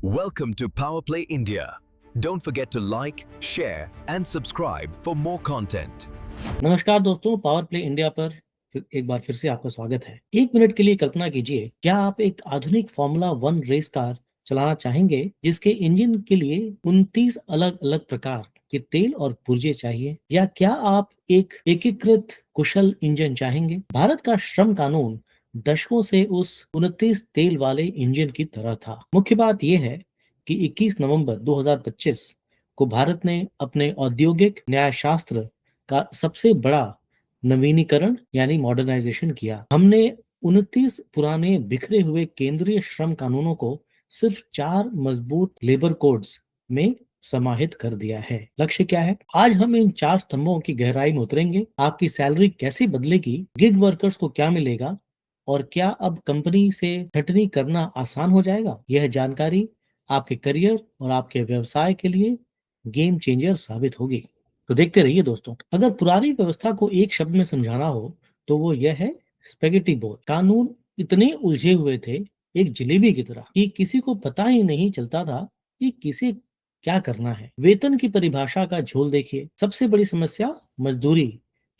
Welcome to Power Play India. Don't forget to like, share and subscribe for more content. नमस्कार दोस्तों, power play India पर एक बार फिर से आपका स्वागत है। एक मिनट के लिए कल्पना कीजिए, क्या आप एक आधुनिक फॉर्मूला 1 रेस कार चलाना चाहेंगे जिसके इंजन के लिए 29 अलग अलग प्रकार के तेल और पुर्जे चाहिए, या क्या आप एक एकीकृत कुशल इंजन चाहेंगे? भारत का श्रम कानून दशकों से उस 29 तेल वाले इंजन की तरह था। मुख्य बात यह है कि 21 नवंबर 2025 को भारत ने अपने औद्योगिक न्यायशास्त्र का सबसे बड़ा नवीनीकरण यानी मॉडर्नाइजेशन किया। हमने 29 पुराने बिखरे हुए केंद्रीय श्रम कानूनों को सिर्फ 4 मजबूत लेबर कोड्स में समाहित कर दिया है। लक्ष्य क्या है? आज हम इन 4 स्तंभों की गहराई में उतरेंगे। आपकी सैलरी कैसे बदलेगी, गिग वर्कर्स को क्या मिलेगा, और क्या अब कंपनी से छटनी करना आसान हो जाएगा? यह जानकारी आपके करियर और आपके व्यवसाय के लिए गेम चेंजर साबित होगी। तो देखते रहिए दोस्तों। अगर पुरानी व्यवस्था को एक शब्द में समझाना हो तो वो यह है स्पेगेटी बोर्ड। कानून इतने उलझे हुए थे, एक जलेबी की तरह, कि किसी को पता ही नहीं चलता था कि किसे क्या करना है। वेतन की परिभाषा का झोल देखिए। सबसे बड़ी समस्या मजदूरी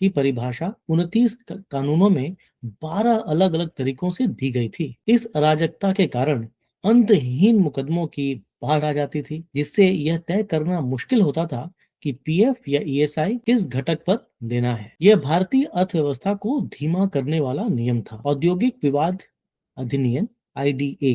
की परिभाषा 29 कानूनों में 12 अलग अलग तरीकों से दी गई थी। इस अराजकता के कारण अंतहीन मुकदमों की बाढ़ आ जाती थी, जिससे यह तय करना मुश्किल होता था कि पीएफ या ईएसआई किस घटक पर देना है। यह भारतीय अर्थव्यवस्था को धीमा करने वाला नियम था। औद्योगिक विवाद अधिनियम आईडीए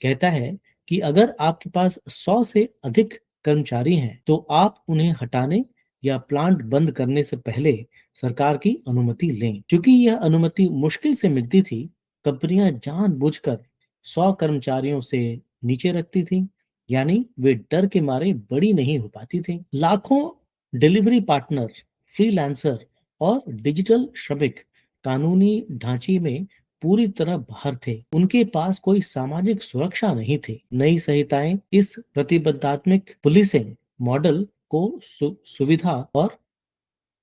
कहता है कि अगर आपके पास 100 से अधिक कर्मचारी हैं तो आप उन्हें हटाने या प्लांट बंद करने से पहले सरकार की अनुमति लें। क्योंकि यह अनुमति मुश्किल से मिलती थी, कंपनियां जानबूझकर 100 कर्मचारियों से नीचे रखती थी, यानी वे डर के मारे बड़ी नहीं हो पाती थी। लाखों डिलीवरी पार्टनर, फ्रीलांसर और डिजिटल श्रमिक कानूनी ढांचे में पूरी तरह बाहर थे। उनके पास कोई सामाजिक सुरक्षा नहीं थी। नई संहिताएं इस प्रतिबद्धात्मक पुलिसिंग मॉडल को सुविधा और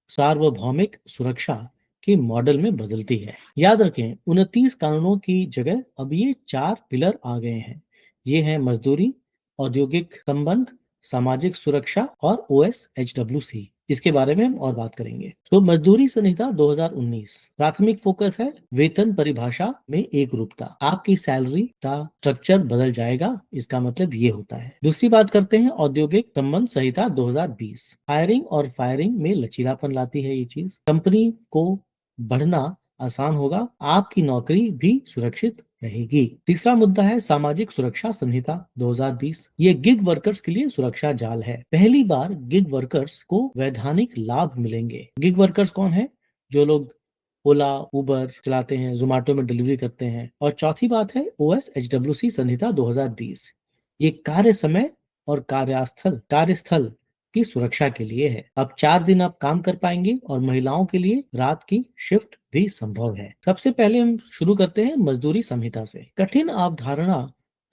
सार्वभौमिक सुरक्षा के मॉडल में बदलती है। याद रखें, 29 कानूनों की जगह अब ये 4 पिलर आ गए हैं। ये हैं मजदूरी, औद्योगिक संबंध, सामाजिक सुरक्षा और OSHWC। इसके बारे में हम और बात करेंगे। तो मजदूरी संहिता 2019 प्राथमिक फोकस है वेतन परिभाषा में एक रूपता। आपकी सैलरी का स्ट्रक्चर बदल जाएगा, इसका मतलब ये होता है। दूसरी बात करते हैं औद्योगिक संबंध संहिता 2020। हायरिंग और फायरिंग में लचीलापन लाती है ये चीज। कंपनी को बढ़ना आसान होगा, आपकी नौकरी भी सुरक्षित रहेगी। तीसरा मुद्दा है सामाजिक सुरक्षा संहिता 2020। ये गिग वर्कर्स के लिए सुरक्षा जाल है। पहली बार गिग वर्कर्स को वैधानिक लाभ मिलेंगे। गिग वर्कर्स कौन है? जो लोग ओला, उबर चलाते हैं, जोमेटो में डिलीवरी करते हैं। और चौथी बात है OSHWC संहिता 2020। ये कार्य समय और कार्यस्थल की सुरक्षा के लिए है। अब 4 दिन आप काम कर पाएंगे और महिलाओं के लिए रात की शिफ्ट भी संभव है। सबसे पहले हम शुरू करते हैं मजदूरी संहिता से। कठिन अवधारणा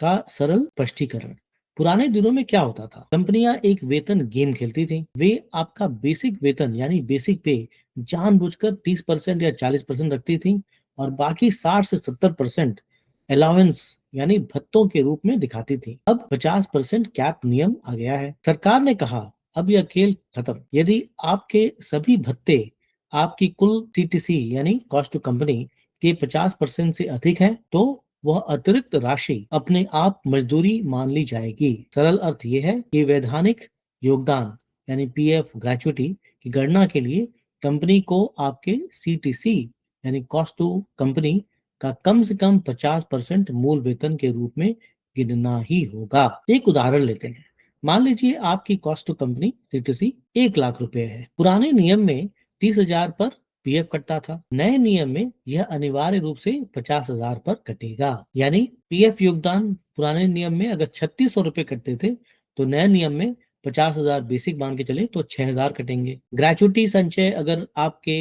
का सरल स्पष्टीकरण। पुराने दिनों में क्या होता था? कंपनियां एक वेतन गेम खेलती थी। वे आपका बेसिक वेतन यानी बेसिक पे जानबूझकर 30% या 40% रखती थी और बाकी 60 से 70% अलाउंस यानी भत्तों के रूप में दिखाती थी। अब 50% कैप नियम आ गया है। सरकार ने कहा अब यह खेल खत्म। यदि आपके सभी भत्ते आपकी कुल सीटीसी यानी कॉस्ट टू कंपनी के 50% से अधिक है तो वह अतिरिक्त राशि अपने आप मजदूरी मान ली जाएगी। सरल अर्थ यह है कि वैधानिक योगदान यानी पीएफ ग्रेचुइटी की गणना के लिए कंपनी को आपके सीटीसी यानी कॉस्ट टू कंपनी का कम से कम 50% मूल वेतन के रूप में गिनना ही होगा। एक उदाहरण लेते हैं। मान लीजिए आपकी cost to company CTC 1 lakh रुपए है। पुराने नियम में 30,000 पर पीएफ कटता था। नए नियम में यह अनिवार्य रूप से 50,000 पर कटेगा। यानी पीएफ योगदान पुराने नियम में अगर 3600 रुपए कटते थे तो नए नियम में 50,000 बेसिक मान के चले तो 6,000 कटेंगे। ग्रेचुइटी संचय अगर आपके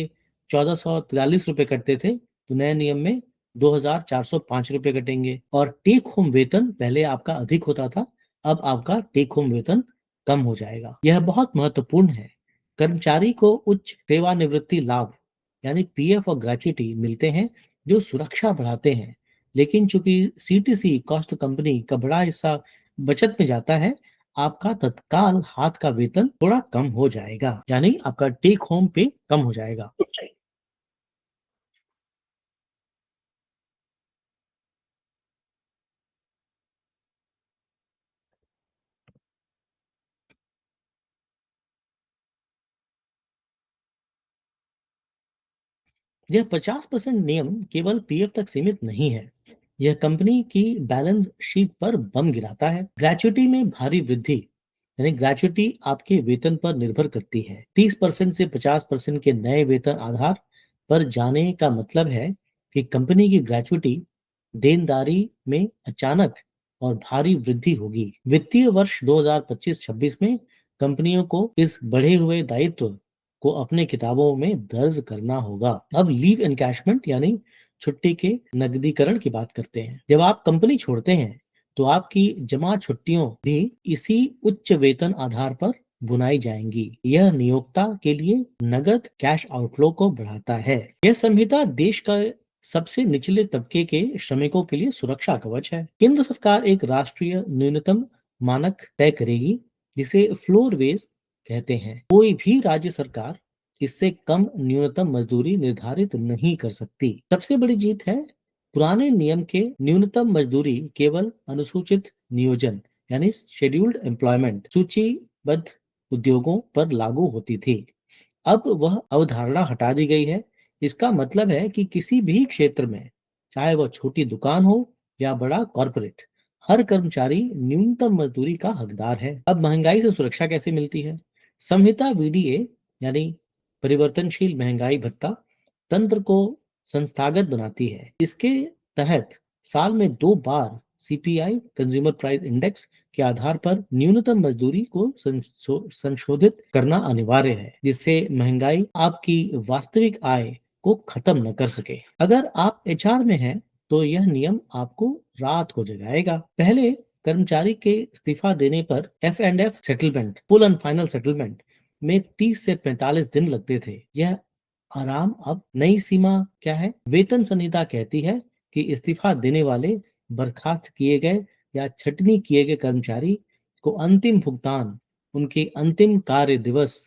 1443 रुपए कटते थे तो नए नियम में 2,405 रुपए कटेंगे। और टेक होम वेतन पहले आपका अधिक होता था, अब आपका टेक होम वेतन कम हो जाएगा। यह बहुत महत्वपूर्ण है। कर्मचारी को उच्च सेवानिवृत्ति लाभ यानी पीएफ और ग्रेचुइटी मिलते हैं जो सुरक्षा बढ़ाते हैं, लेकिन चूंकि सीटीसी कॉस्ट कंपनी का बड़ा हिस्सा बचत में जाता है, आपका तत्काल हाथ का वेतन थोड़ा कम हो जाएगा, यानी आपका टेक होम पे कम हो जाएगा। यह 50% नियम केवल पीएफ तक सीमित नहीं है। यह कंपनी की बैलेंस शीट पर बम गिराता है। ग्रेचुटी में भारी वृद्धि, यानी ग्रेचुटी आपके वेतन पर निर्भर करती है। 30% से 50% के नए वेतन आधार पर जाने का मतलब है कि कंपनी की ग्रेचुटी देनदारी में अचानक और भारी वृद्धि होगी। वित्तीय वर्ष 2025-26 में कंपनियों को इस बढ़े हुए दायित्व को अपने किताबों में दर्ज करना होगा। अब लीव एनकैशमेंट यानी छुट्टी के नकदीकरण की बात करते हैं। जब आप कंपनी छोड़ते हैं तो आपकी जमा छुट्टियों भी इसी उच्च वेतन आधार पर बुनाई जाएंगी। यह नियोक्ता के लिए नगद कैश आउटफ्लो को बढ़ाता है। यह संहिता देश का सबसे निचले तबके के श्रमिकों के लिए सुरक्षा कवच है। केंद्र सरकार एक राष्ट्रीय न्यूनतम मानक तय करेगी, जिसे फ्लोर वेज कहते हैं। कोई भी राज्य सरकार इससे कम न्यूनतम मजदूरी निर्धारित नहीं कर सकती। सबसे बड़ी जीत है, पुराने नियम के न्यूनतम मजदूरी केवल अनुसूचित नियोजन यानी शेड्यूल्ड एम्प्लॉयमेंट सूचीबद्ध उद्योगों पर लागू होती थी। अब वह अवधारणा हटा दी गई है। इसका मतलब है कि किसी भी क्षेत्र में, चाहे वह छोटी दुकान हो या बड़ा कॉरपोरेट, हर कर्मचारी न्यूनतम मजदूरी का हकदार है। अब महंगाई से सुरक्षा कैसे मिलती है? संहिता वीडीए यानी परिवर्तनशील महंगाई भत्ता तंत्र को संस्थागत बनाती है। इसके तहत साल में 2 बार सीपीआई कंज्यूमर प्राइस इंडेक्स के आधार पर न्यूनतम मजदूरी को संशोधित करना अनिवार्य है, जिससे महंगाई आपकी वास्तविक आय को खत्म न कर सके। अगर आप एचआर में हैं तो यह नियम आपको रात को जगाएगा। पहले कर्मचारी के इस्तीफा देने पर F and F settlement, full and final settlement में 30 से 45 दिन लगते थे। यह आराम अब नई सीमा क्या है? वेतन संहिता कहती है कि इस्तीफा देने वाले, बर्खास्त किए गए या छटनी किए गए कर्मचारी को अंतिम भुगतान उनके अंतिम कार्य दिवस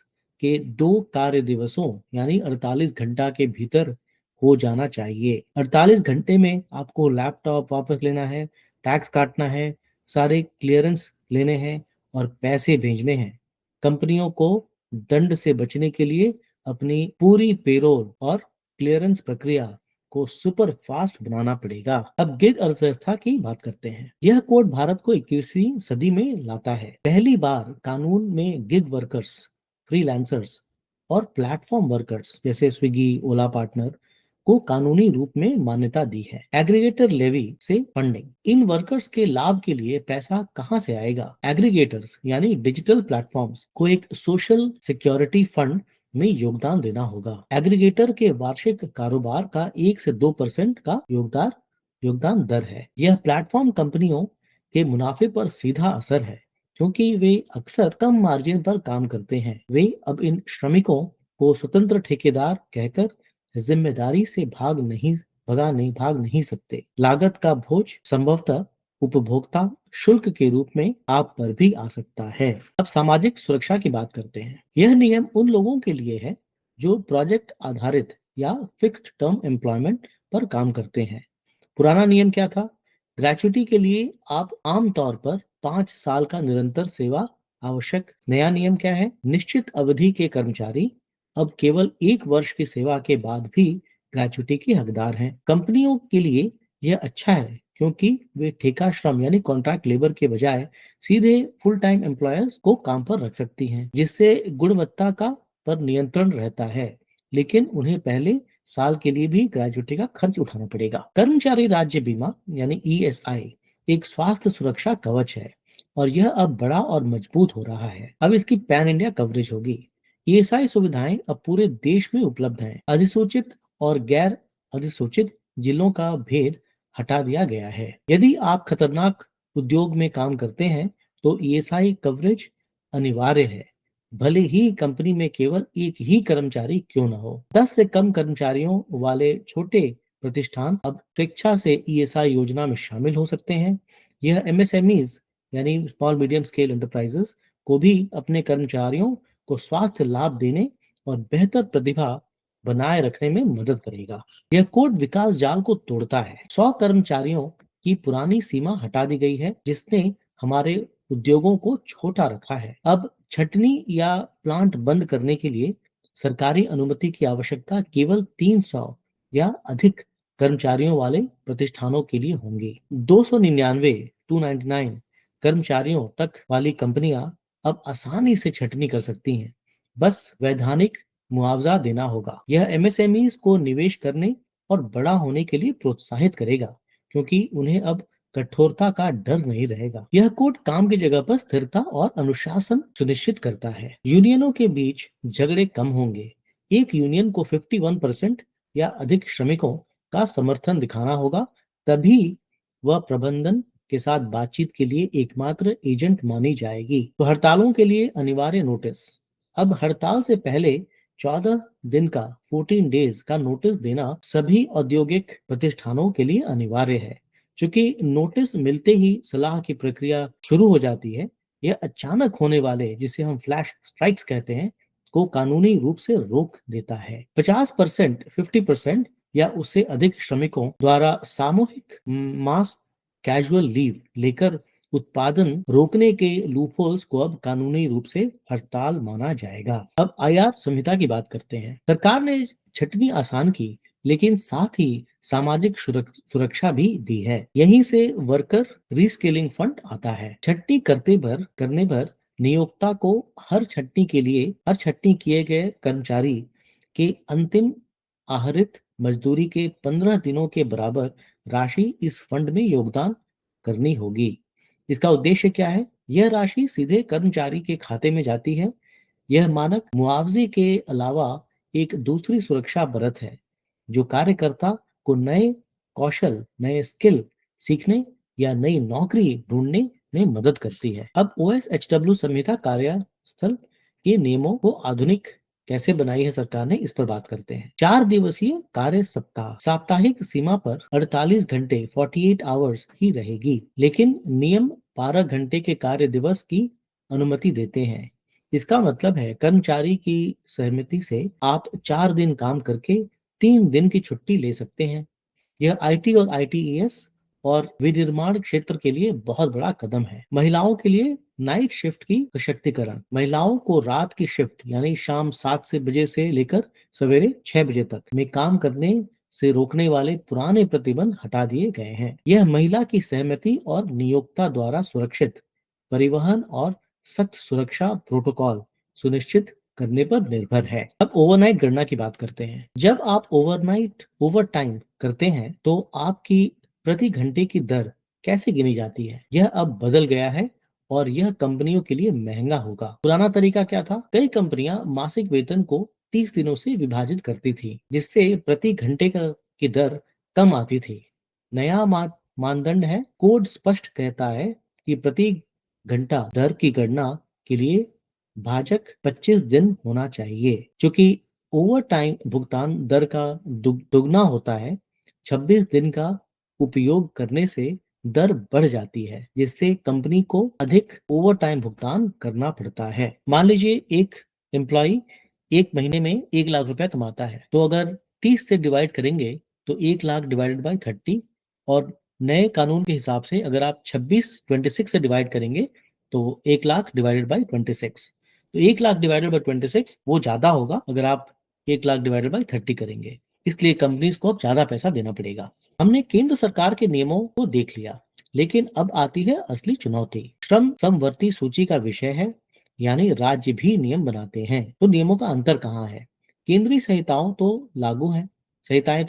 के 2 कार्य दिवसों यानी 48 घंटा के भीतर हो जाना चाहिए। 48 घंटे में आपको लैपटॉप वापस लेना है, टैक्स काटना है, सारे क्लियरेंस लेने हैं और पैसे भेजने हैं। कंपनियों को दंड से बचने के लिए अपनी पूरी पेरोल और क्लियरेंस प्रक्रिया को सुपर फास्ट बनाना पड़ेगा। अब गिग अर्थव्यवस्था की बात करते हैं। यह कोड भारत को 21वीं सदी में लाता है। पहली बार कानून में गिग वर्कर्स, फ्रीलांसर्स और प्लेटफॉर्म वर्कर्स जैसे स्विगी, ओला पार्टनर को कानूनी रूप में मान्यता दी है। एग्रीगेटर लेवी से फंडिंग, इन वर्कर्स के लाभ के लिए पैसा कहां से आएगा? एग्रीगेटर्स यानी डिजिटल प्लेटफॉर्म्स को एक सोशल सिक्योरिटी फंड में योगदान देना होगा। एग्रीगेटर के वार्षिक कारोबार का 1 से 2% का योगदान दर है। यह प्लेटफॉर्म कंपनियों के मुनाफे पर सीधा असर है, क्योंकि वे अक्सर कम मार्जिन पर काम करते हैं। वे अब इन श्रमिकों को स्वतंत्र ठेकेदार कहकर जिम्मेदारी से भाग नहीं सकते। लागत का बोझ संभवतः उपभोक्ता शुल्क के रूप में आप पर भी आ सकता है। अब सामाजिक सुरक्षा की बात करते हैं। यह नियम उन लोगों के लिए है जो प्रोजेक्ट आधारित या फिक्स्ड टर्म एम्प्लॉयमेंट पर काम करते हैं। पुराना नियम क्या था? ग्रेचुटी के लिए आप आमतौर पर 5 साल का निरंतर सेवा आवश्यक। नया नियम क्या है? निश्चित अवधि के कर्मचारी अब केवल 1 वर्ष की सेवा के बाद भी ग्रेचुटी के हकदार हैं। कंपनियों के लिए यह अच्छा है, क्योंकि वे ठेका श्रम यानी कॉन्ट्रैक्ट लेबर के बजाय सीधे फुल टाइम एम्प्लॉयर्स को काम पर रख सकती हैं, जिससे गुणवत्ता का पर नियंत्रण रहता है। लेकिन उन्हें पहले साल के लिए भी ग्रेजुटी का खर्च उठाना पड़ेगा। कर्मचारी राज्य बीमा यानी ईएसआई एक स्वास्थ्य सुरक्षा कवच है और यह अब बड़ा और मजबूत हो रहा है। अब इसकी पैन इंडिया कवरेज होगी। ईएसआई सुविधाएं अब पूरे देश में उपलब्ध हैं। अधिसूचित और गैर अधिसूचित जिलों का भेद हटा दिया गया है। यदि आप खतरनाक उद्योग में काम करते हैं तो ईएसआई कवरेज अनिवार्य है, भले ही कंपनी में केवल एक ही कर्मचारी क्यों न हो। 10 से कम कर्मचारियों वाले छोटे प्रतिष्ठान अब स्वेच्छा से ईएसआई योजना में शामिल हो सकते हैं। यह एमएसएमईज यानी स्मॉल मीडियम स्केल एंटरप्राइजेस को भी अपने कर्मचारियों को स्वास्थ्य लाभ देने और बेहतर प्रतिभा बनाए रखने में मदद करेगा। यह कोड विकास जाल को तोड़ता है। 100 कर्मचारियों की पुरानी सीमा हटा दी गई है, जिसने हमारे उद्योगों को छोटा रखा है। अब छटनी या प्लांट बंद करने के लिए सरकारी अनुमति की आवश्यकता केवल 300 या अधिक कर्मचारियों वाले प्रतिष्ठानों के लिए होंगी। 299 कर्मचारियों तक वाली कंपनियां अब आसानी से छटनी कर सकती हैं। बस वैधानिक मुआवजा देना होगा। यह एमएसएमईज को निवेश करने और बड़ा होने के लिए प्रोत्साहित करेगा, क्योंकि उन्हें अब कठोरता का डर नहीं रहेगा। यह कोड काम की जगह पर स्थिरता और अनुशासन सुनिश्चित करता है। यूनियनों के बीच झगड़े कम होंगे। एक यूनियन को 51% या अधिक श्रमिकों का समर्थन दिखाना होगा, तभी वह प्रबंधन के साथ बातचीत के लिए एकमात्र एजेंट मानी जाएगी। तो हड़तालों के लिए अनिवार्य नोटिस। अब हड़ताल से पहले 14 दिन का 14 डेज का नोटिस देना सभी औद्योगिक प्रतिष्ठानों के लिए अनिवार्य है। चूंकि नोटिस मिलते ही सलाह की प्रक्रिया शुरू हो जाती है, यह अचानक होने वाले, जिसे हम फ्लैश स्ट्राइक्स कहते हैं, को कानूनी रूप से रोक देता है। 50%, 50% या उससे अधिक श्रमिकों द्वारा सामूहिक मास कैजुअल लीव लेकर उत्पादन रोकने के लूपहोल्स को अब कानूनी रूप से हड़ताल माना जाएगा। अब आईआर संहिता की बात करते हैं। सरकार ने छटनी आसान की, लेकिन साथ ही सामाजिक सुरक्षा भी दी है। यहीं से वर्कर रीस्केलिंग फंड आता है। छटनी करने पर नियोक्ता को हर छटनी किए गए कर्मचारी के अंतिम आहरित मजदूरी के 15 दिनों के बराबर राशि इस फंड में योगदान करनी होगी। इसका उद्देश्य क्या है? यह राशि सीधे कर्मचारी के खाते में जाती है। यह मानक मुआवजे के अलावा एक दूसरी सुरक्षा परत है, जो कार्यकर्ता को नए कौशल, नए स्किल सीखने या नई नौकरी ढूंढने में मदद करती है। अब ओएसएचडब्ल्यू संहिता कार्यस्थल के नियमों को आधुनिक कैसे बनाई है सरकार ने, इस पर बात करते हैं। 4 दिवसीय कार्य सप्ताह। साप्ताहिक सीमा पर 48 घंटे 48 आवर्स ही रहेगी, लेकिन नियम 12 घंटे के कार्य दिवस की अनुमति देते हैं। इसका मतलब है कर्मचारी की सहमति से आप 4 दिन काम करके 3 दिन की छुट्टी ले सकते हैं। यह आईटी और आईटीईएस और विनिर्माण क्षेत्र के लिए बहुत बड़ा कदम है। महिलाओं के लिए नाइट शिफ्ट की सशक्तिकरण। महिलाओं को रात की शिफ्ट यानी शाम 7 से बजे से लेकर सवेरे 6 बजे तक में काम करने से रोकने वाले पुराने प्रतिबंध हटा दिए गए हैं। यह महिला की सहमति और नियोक्ता द्वारा सुरक्षित परिवहन और सख्त सुरक्षा प्रोटोकॉल सुनिश्चित करने पर निर्भर है। अब ओवरनाइट गणना की बात करते हैं। जब आप ओवर टाइम करते हैं, तो आपकी प्रति घंटे की दर कैसे गिनी जाती है, यह अब बदल गया है और यह कंपनियों के लिए महंगा होगा। पुराना तरीका क्या था? कई कंपनियां मासिक वेतन को 30 दिनों से विभाजित करती थी, जिससे प्रति घंटे की दर कम आती थी। नया मानदंड है। कोड स्पष्ट कहता है कि प्रति घंटा दर की गणना के लिए भाजक 25 दिन होना चाहिए। क्योंकि ओवर टाइम भुगतान दर का दुगना होता है, 26 दिन का उपयोग करने से दर बढ़ जाती है, जिससे कंपनी को अधिक ओवर टाइम भुगतान करना पड़ता है। मान लीजिए एक एम्प्लॉय एक महीने में 1 लाख रुपया कमाता है, तो अगर 30 से डिवाइड करेंगे तो 1 लाख डिवाइडेड बाई 30, और नए कानून के हिसाब से अगर आप 26 से डिवाइड करेंगे तो 1 लाख डिवाइडेड बाई 26, तो 1 लाख डिवाइडेड बाई 26 वो ज्यादा होगा अगर आप 1 लाख डिवाइडेड बाई 30 करेंगे। इसलिए कंपनीज को अब ज्यादा पैसा देना पड़ेगा। हमने केंद्र सरकार के नियमों को देख लिया, लेकिन अब आती है असली चुनौती। श्रम समवर्ती सूची का विषय है, यानी राज्य भी नियम बनाते हैं। तो नियमों का अंतर कहाँ है? केंद्रीय संहिताएं तो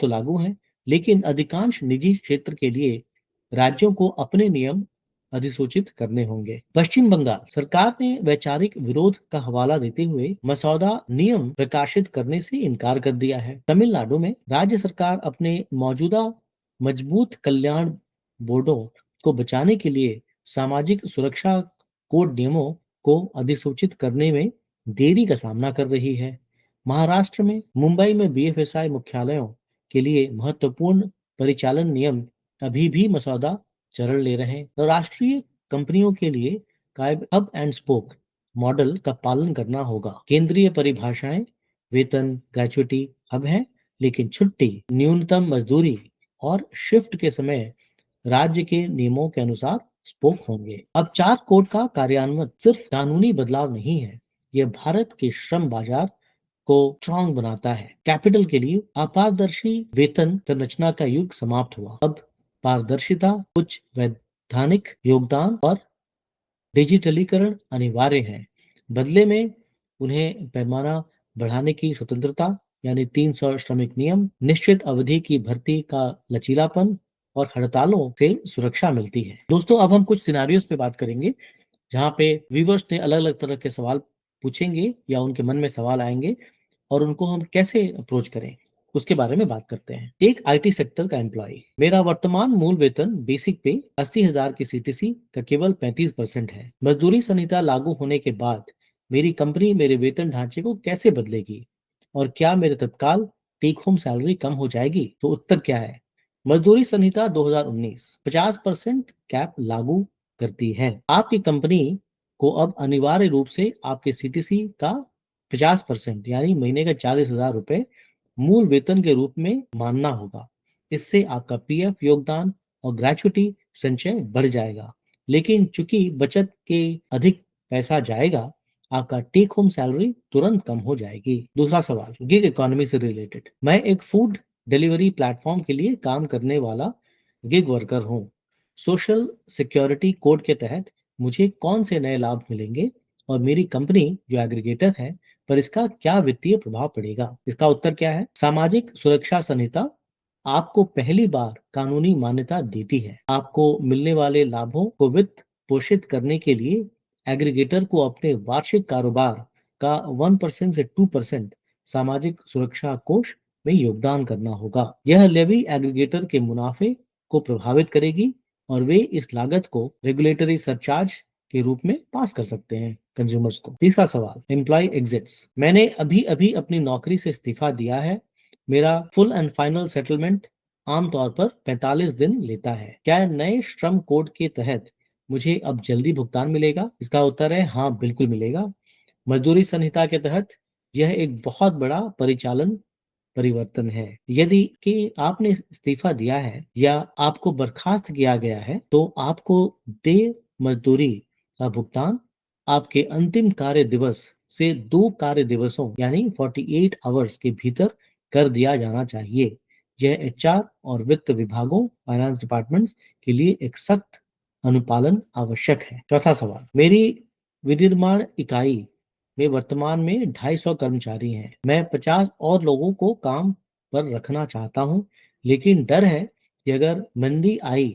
लागू हैं, लेकिन अधिकांश निजी क्षेत्र के लिए राज्यों को अपने नियम अधिसूचित करने होंगे। पश्चिम बंगाल सरकार ने वैचारिक विरोध का हवाला देते हुए मसौदा नियम प्रकाशित करने से इनकार कर दिया है। तमिलनाडु में राज्य सरकार अपने मौजूदा मजबूत कल्याण बोर्डों को बचाने के लिए सामाजिक सुरक्षा कोड नियमों को अधिसूचित करने में देरी का सामना कर रही है। महाराष्ट्र में मुंबई में बीएफएसआई मुख्यालयों के लिए महत्वपूर्ण परिचालन नियम अभी भी मसौदा चरण ले रहे हैं। तो राष्ट्रीय कंपनियों के लिए हब एंड स्पोक मॉडल का पालन करना होगा। केंद्रीय परिभाषाएं वेतन, ग्रेचुइटी हब है, लेकिन छुट्टी, न्यूनतम मजदूरी और शिफ्ट के समय राज्य के नियमों के अनुसार स्पोक होंगे। अब 4 कोड का कार्यान्वयन सिर्फ कानूनी बदलाव नहीं है, यह भारत के श्रम बाजार को स्ट्रांग बनाता है। कैपिटल के लिए अपारदर्शी वेतन संरचना का युग समाप्त हुआ। अब पारदर्शिता, उच्च वैधानिक योगदान और डिजिटलीकरण अनिवार्य है। बदले में उन्हें पैमाना बढ़ाने की स्वतंत्रता, यानी 300 श्रमिक नियम, निश्चित अवधि की भर्ती का लचीलापन और हड़तालों से सुरक्षा मिलती है। दोस्तों, अब हम कुछ सिनारियोस पे बात करेंगे जहाँ पे व्यूवर्स ने अलग अलग तरह के सवाल पूछेंगे या उनके मन में सवाल आएंगे और उनको हम कैसे अप्रोच करें उसके बारे में बात करते हैं। एक आईटी सेक्टर का एम्प्लॉय, मेरा वर्तमान मूल वेतन बेसिक पे 80,000 की सीटीसी का केवल 35% है। मजदूरी संहिता लागू होने के बाद मेरी कंपनी मेरे वेतन ढांचे को कैसे बदलेगी और क्या मेरे तत्काल टेक होम सैलरी कम हो जाएगी? तो उत्तर क्या है? मजदूरी संहिता 2019 50% कैप लागू करती है। आपकी कंपनी को अब अनिवार्य रूप से आपके सीटीसी का 50% यानी महीने का 40,000 रुपए मूल वेतन के रूप में मानना होगा। इससे आपका पीएफ योगदान और ग्रेचुइटी संचय बढ़ जाएगा, लेकिन चूंकि बचत के अधिक पैसा जाएगा, आपका टेक होम सैलरी तुरंत कम हो जाएगी। दूसरा सवाल, गिग इकोनॉमी से रिलेटेड। मैं एक फूड डिलीवरी प्लेटफॉर्म के लिए काम करने वाला गिग वर्कर हूँ। सोशल सिक्योरिटी कोड के तहत मुझे कौन से नए लाभ मिलेंगे और मेरी कंपनी जो एग्रीगेटर है पर इसका क्या वित्तीय प्रभाव पड़ेगा? इसका उत्तर क्या है? सामाजिक सुरक्षा संहिता आपको पहली बार कानूनी मान्यता देती है। आपको मिलने वाले लाभों को वित्त पोषित करने के लिए एग्रीगेटर को अपने वार्षिक कारोबार का 1% से 2% सामाजिक सुरक्षा कोष में योगदान करना होगा। यह लेवी एग्रीगेटर के मुनाफे को प्रभावित करेगी और वे इस लागत को रेगुलेटरी सरचार्ज के रूप में पास कर सकते हैं कंज्यूमर्स को। तीसरा सवाल, एम्प्लॉय एग्जिट्स। मैंने अभी अभी अपनी नौकरी से इस्तीफा दिया है। मेरा फुल एंड फाइनल सेटलमेंट आमतौर पर 45 दिन लेता है। क्या नए श्रम कोड के तहत मुझे अब जल्दी भुगतान मिलेगा? इसका उत्तर है हाँ, बिल्कुल मिलेगा। मजदूरी संहिता के तहत यह एक बहुत बड़ा परिचालन परिवर्तन है। यदि कि आपने इस्तीफा दिया है या आपको बर्खास्त किया गया है, तो आपको देय मजदूरी का भुगतान आपके अंतिम कार्य दिवस से 2 कार्य दिवसों यानी 48 आवर्स के भीतर कर दिया जाना चाहिए। यह एचआर और वित्त विभागों, फाइनेंस डिपार्टमेंट्स के लिए एक सख्त अनुपालन आवश्यक है। चौथा सवाल, मेरी विनिर्माण इकाई में वर्तमान में 250 कर्मचारी हैं। मैं 50 और लोगों को काम पर रखना चाहता हूं, लेकिन डर है कि अगर मंदी आई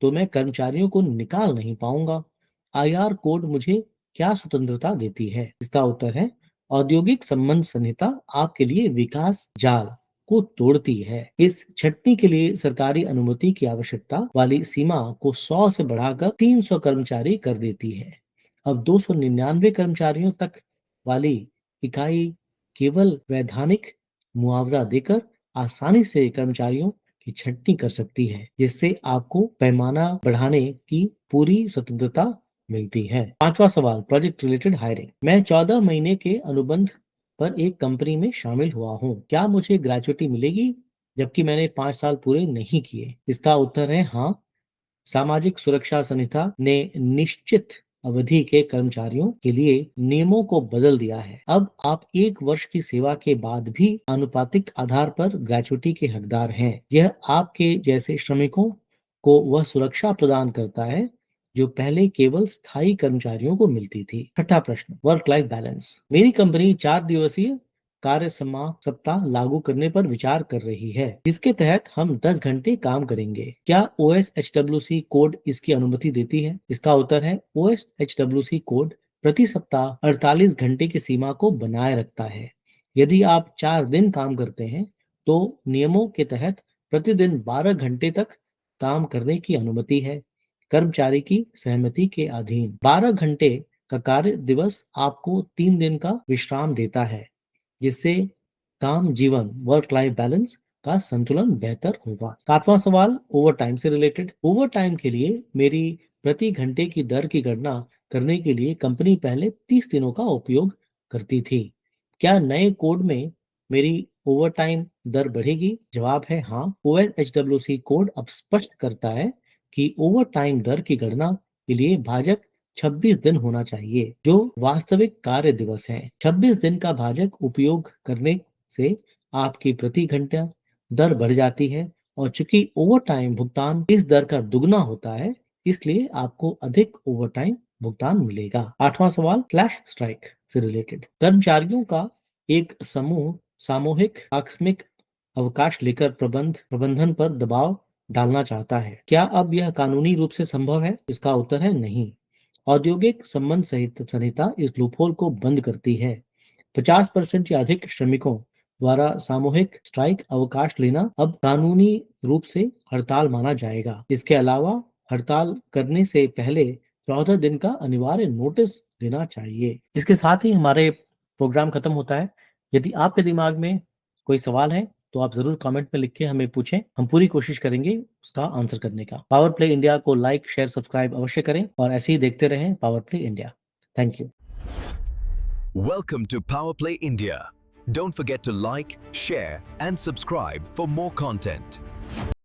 तो मैं कर्मचारियों को निकाल नहीं पाऊंगा। आईआर कोड मुझे क्या स्वतंत्रता देती है? इसका उत्तर है औद्योगिक संबंध संहिता आपके लिए विकास जाल को तोड़ती है। इस छटनी के लिए सरकारी अनुमति की आवश्यकता वाली सीमा को 100 से बढ़ाकर 300 कर्मचारी कर देती है। अब 299 कर्मचारियों तक वाली इकाई केवल वैधानिक मुआवजा देकर आसानी से कर्मचारियों की छंटनी कर सकती है, जिससे आपको पैमाना बढ़ाने की पूरी स्वतंत्रता मिलती है। पांचवा सवाल, प्रोजेक्ट रिलेटेड हायरिंग। मैं 14 महीने के अनुबंध पर एक कंपनी में शामिल हुआ हूँ। क्या मुझे ग्रेचुइटी मिलेगी जबकि मैंने 5 साल पूरे नहीं किए? इसका उत्तर है हाँ। सामाजिक सुरक्षा संहिता ने निश्चित अवधि के कर्मचारियों के लिए नियमों को बदल दिया है। अब आप 1 वर्ष की सेवा के बाद भी आनुपातिक आधार पर ग्रेचुइटी के हकदार हैं। यह आपके जैसे श्रमिकों को वह सुरक्षा प्रदान करता है जो पहले केवल स्थायी कर्मचारियों को मिलती थी। छठा प्रश्न, वर्क लाइफ बैलेंस। मेरी कंपनी 4 दिवसीय कार्य सप्ताह लागू करने पर विचार कर रही है, जिसके तहत हम 10 घंटे काम करेंगे। क्या OSHWC कोड इसकी अनुमति देती है? इसका उत्तर है OSHWC कोड प्रति सप्ताह 48 घंटे की सीमा को बनाए रखता है। यदि आप 4 दिन काम करते हैं तो नियमों के तहत प्रतिदिन 12 घंटे तक काम करने की अनुमति है, कर्मचारी की सहमति के अधीन। 12 घंटे का कार्य दिवस आपको 3 दिन का विश्राम देता है, जिससे काम जीवन वर्क लाइफ बैलेंस का संतुलन बेहतर होगा। सातवां सवाल, ओवर टाइम से रिलेटेड। ओवर टाइम के लिए मेरी प्रति घंटे की दर की गणना करने के लिए कंपनी पहले 30 दिनों का उपयोग करती थी। क्या नए कोड में मेरी ओवरटाइम दर बढ़ेगी? जवाब है हाँ। OSHWC कोड अब स्पष्ट करता है कि ओवरटाइम दर की गणना के लिए भाजक 26 दिन होना चाहिए, जो वास्तविक कार्य दिवस है। 26 दिन का भाजक उपयोग करने से आपकी प्रति घंटा दर बढ़ जाती है, और चूंकि ओवरटाइम भुगतान इस दर का दुगना होता है, इसलिए आपको अधिक ओवरटाइम भुगतान मिलेगा। 8वां सवाल, फ्लैश स्ट्राइक से रिलेटेड। कर्मचारियों का एक समूह सामूहिक आकस्मिक अवकाश लेकर प्रबंधन पर दबाव डालना चाहता है। क्या अब यह कानूनी रूप से संभव है? इसका उत्तर है नहीं। औद्योगिक संबंध संहिता इस लूपहोल को बंद करती है। 50% या अधिक श्रमिकों द्वारा सामूहिक स्ट्राइक अवकाश लेना अब कानूनी रूप से हड़ताल माना जाएगा। इसके अलावा हड़ताल करने से पहले 14 दिन का अनिवार्य नोटिस देना चाहिए। इसके साथ ही हमारे प्रोग्राम खत्म होता है। यदि आपके दिमाग में कोई सवाल है तो आप जरूर कमेंट में लिख के हमें पूछें, हम पूरी कोशिश करेंगे उसका आंसर करने का। पावर प्ले इंडिया को लाइक शेयर सब्सक्राइब अवश्य करें और ऐसे ही देखते रहें power play India. Thank you. Welcome to Power Play India. Don't forget to like, share, and subscribe for more content.